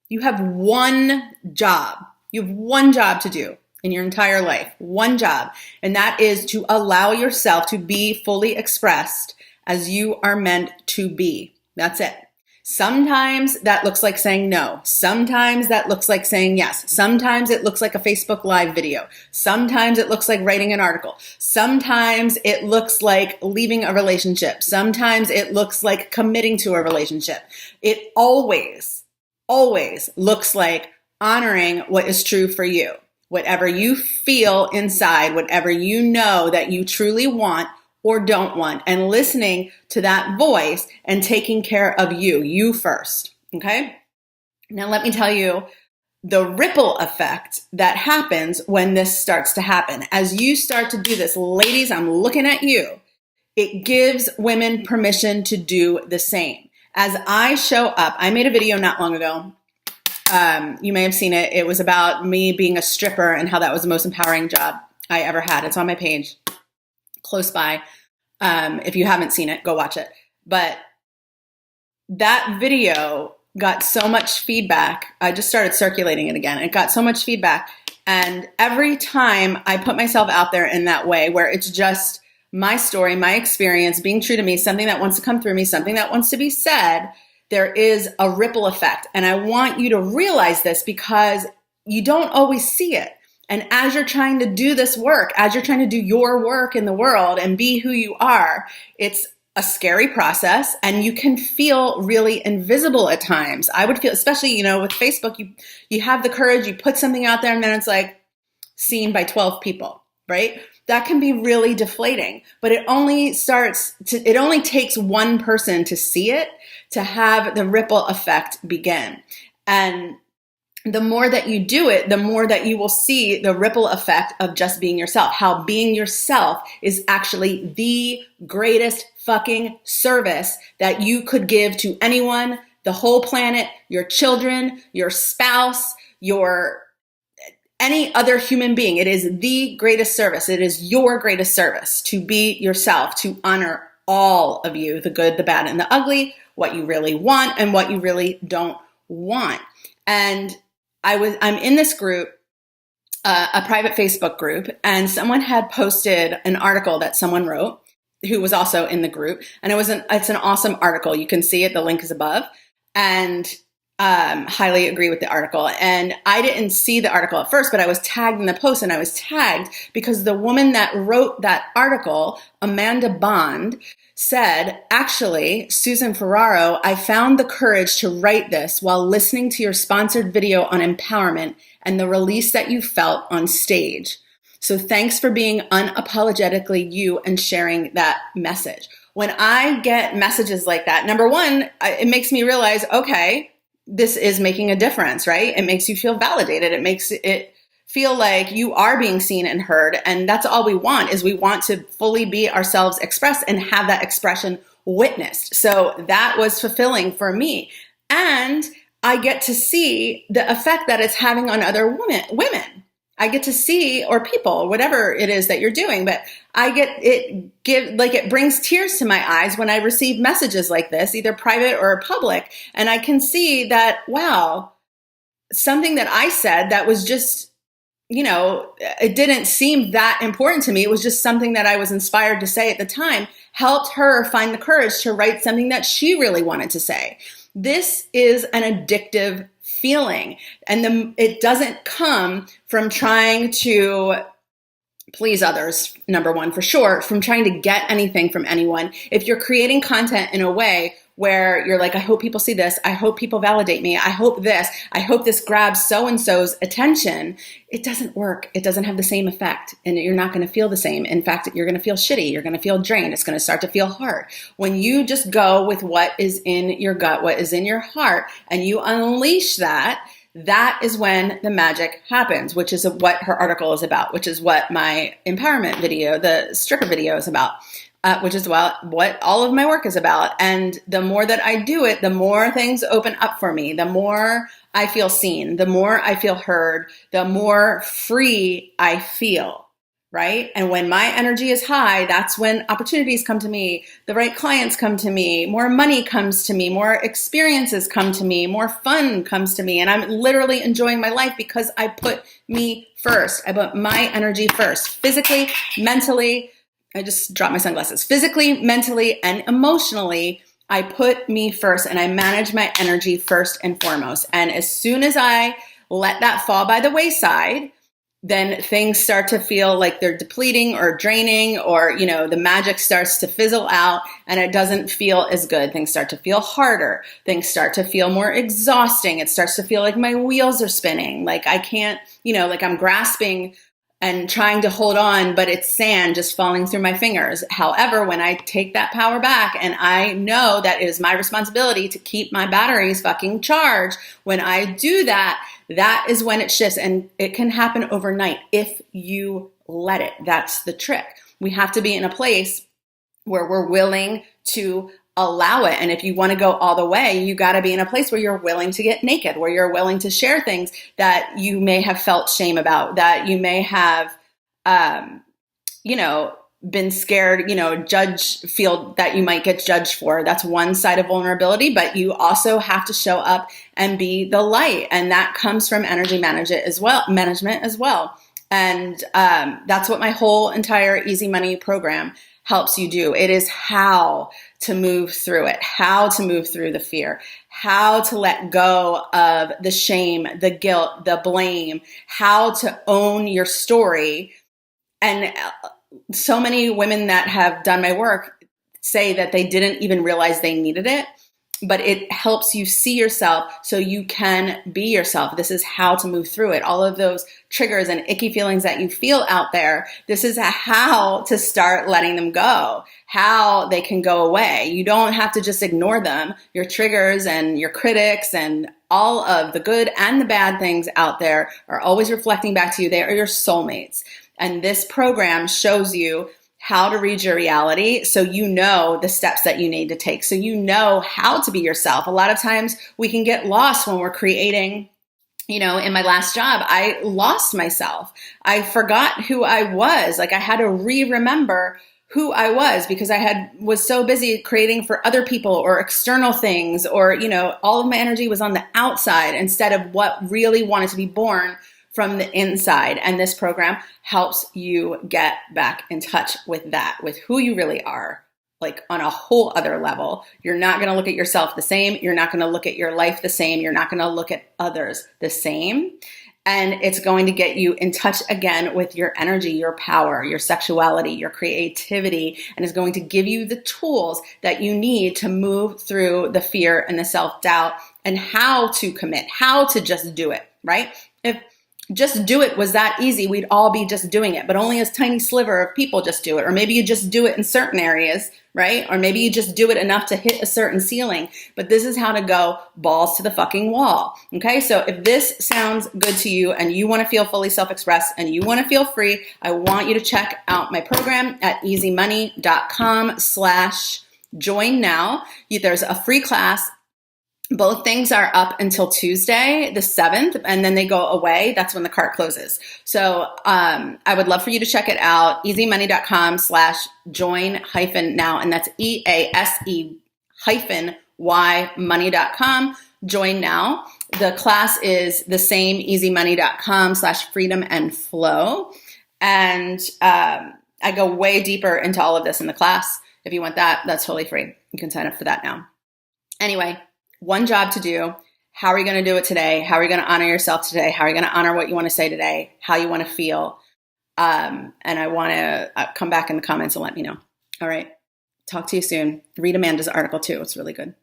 You have one job. You have one job to do in your entire life. One job. And that is to allow yourself to be fully expressed as you are meant to be. That's it. Sometimes that looks like saying no. Sometimes that looks like saying yes. Sometimes it looks like a Facebook Live video. Sometimes it looks like writing an article. Sometimes it looks like leaving a relationship. Sometimes it looks like committing to a relationship. It always looks like honoring what is true for you. Whatever you feel inside, whatever you know that you truly want or don't want, and listening to that voice and taking care of you first, okay? Now let me tell you the ripple effect that happens when this starts to happen. As you start to do this, ladies, I'm looking at you. It gives women permission to do the same. As I show up, I made a video not long ago. You may have seen it. It was about me being a stripper and how that was the most empowering job I ever had. It's on my page, close by. If you haven't seen it, go watch it. But that video got so much feedback. I just started circulating it again. It got so much feedback. And every time I put myself out there in that way, where it's just my story, my experience, being true to me, something that wants to come through me, something that wants to be said, there is a ripple effect. And I want you to realize this because you don't always see it. And as you're trying to do this work, as you're trying to do your work in the world and be who you are, it's a scary process and you can feel really invisible at times. I would feel, especially, with Facebook, you have the courage, you put something out there and then it's like seen by 12 people, right? That can be really deflating, but it only takes one person to see it to have the ripple effect begin. And the more that you do it, the more that you will see the ripple effect of just being yourself, how being yourself is actually the greatest fucking service that you could give to anyone, the whole planet, your children, your spouse, any other human being. It is the greatest service. It is your greatest service to be yourself, to honor all of you, the good, the bad, and the ugly, what you really want and what you really don't want. And I'm in this group, a private Facebook group, and someone had posted an article that someone wrote who was also in the group. And it's an awesome article. You can see it. The link is above. And highly agree with the article. And I didn't see the article at first, but I was tagged in the post, and I was tagged because the woman that wrote that article, Amanda Bond, said, actually, Susan Ferraro, I found the courage to write this while listening to your sponsored video on empowerment and the release that you felt on stage. So thanks for being unapologetically you and sharing that message. When I get messages like that, number one, it makes me realize, okay, this is making a difference, right? It makes you feel validated. It makes it feel like you are being seen and heard. And that's all we want, is we want to fully be ourselves expressed and have that expression witnessed. So that was fulfilling for me. And I get to see the effect that it's having on other women. I get to see, or people, whatever it is that you're doing, but it brings tears to my eyes when I receive messages like this, either private or public. And I can see that, wow, something that I said that was just, it didn't seem that important to me. It was just something that I was inspired to say at the time, helped her find the courage to write something that she really wanted to say. This is an addictive feeling. And it doesn't come from trying to please others, number one, for sure, from trying to get anything from anyone. If you're creating content in a way where you're like, I hope people see this, I hope people validate me, I hope this grabs so-and-so's attention, it doesn't work. It doesn't have the same effect, and you're not going to feel the same. In fact, you're going to feel shitty. You're going to feel drained. It's going to start to feel hard. When you just go with what is in your gut, what is in your heart, and you unleash that is when the magic happens, which is what her article is about, which is what my empowerment video, the stripper video, is about. Which is what all of my work is about. And the more that I do it, the more things open up for me, the more I feel seen, the more I feel heard, the more free I feel. right? And when my energy is high, that's when opportunities come to me, the right clients come to me, more money comes to me, more experiences come to me, more fun comes to me. And I'm literally enjoying my life because I put me first. I put my energy first, physically, mentally. I just dropped my sunglasses. Physically, mentally, and emotionally, I put me first and I manage my energy first and foremost. And as soon as I let that fall by the wayside, then things start to feel like they're depleting or draining, or, the magic starts to fizzle out and it doesn't feel as good. Things start to feel harder. Things start to feel more exhausting. It starts to feel like my wheels are spinning. Like I can't, like I'm grasping and trying to hold on, but it's sand just falling through my fingers. However, when I take that power back and I know that it is my responsibility to keep my batteries fucking charged, when I do that, that is when it shifts, and it can happen overnight if you let it. That's the trick. We have to be in a place where we're willing to allow it. And if you want to go all the way, you got to be in a place where you're willing to get naked, where you're willing to share things that you may have felt shame about, that you may have, been scared, feel that you might get judged for. That's one side of vulnerability, but you also have to show up and be the light. And that comes from energy management as well. And that's what my whole entire Easy Money program helps you do. It is how to move through it, how to move through the fear, how to let go of the shame, the guilt, the blame, how to own your story. And so many women that have done my work say that they didn't even realize they needed it, but it helps you see yourself so you can be yourself. This is how to move through it. All of those triggers and icky feelings that you feel out there, this is how to start letting them go, how they can go away. You don't have to just ignore them. Your triggers and your critics and all of the good and the bad things out there are always reflecting back to you. They are your soulmates. And this program shows you how to read your reality so you know the steps that you need to take, so you know how to be yourself. A lot of times we can get lost when we're creating. In my last job, I lost myself. I forgot who I was. Like I had to remember who I was because I was so busy creating for other people or external things, or, all of my energy was on the outside instead of what really wanted to be born from the inside. And this program helps you get back in touch with that, with who you really are, like on a whole other level. You're not going to look at yourself the same. You're not going to look at your life the same. You're not going to look at others the same. And it's going to get you in touch again with your energy, your power, your sexuality, your creativity, and is going to give you the tools that you need to move through the fear and the self-doubt and how to commit, how to just do it, right? If just do it was that easy, we'd all be just doing it, but only a tiny sliver of people just do it. Or maybe you just do it in certain areas, right? Or maybe you just do it enough to hit a certain ceiling. But this is how to go balls to the fucking wall. Okay, so if this sounds good to you and you want to feel fully self-expressed and you want to feel free, I want you to check out my program at easymoney.com/join now. There's a free class. Both things are up until Tuesday, the 7th, and then they go away. That's when the cart closes. So I would love for you to check it out, easymoney.com/join-now, and that's EASE-Y money.com, join now. The class is the same, easymoney.com/freedom and flow. And I go way deeper into all of this in the class. If you want that, that's totally free. You can sign up for that now. Anyway, one job to do. How are you going to do it today? How are you going to honor yourself today? How are you going to honor what you want to say today? How you want to feel? And I want to come back in the comments and let me know. All right. Talk to you soon. Read Amanda's article too. It's really good.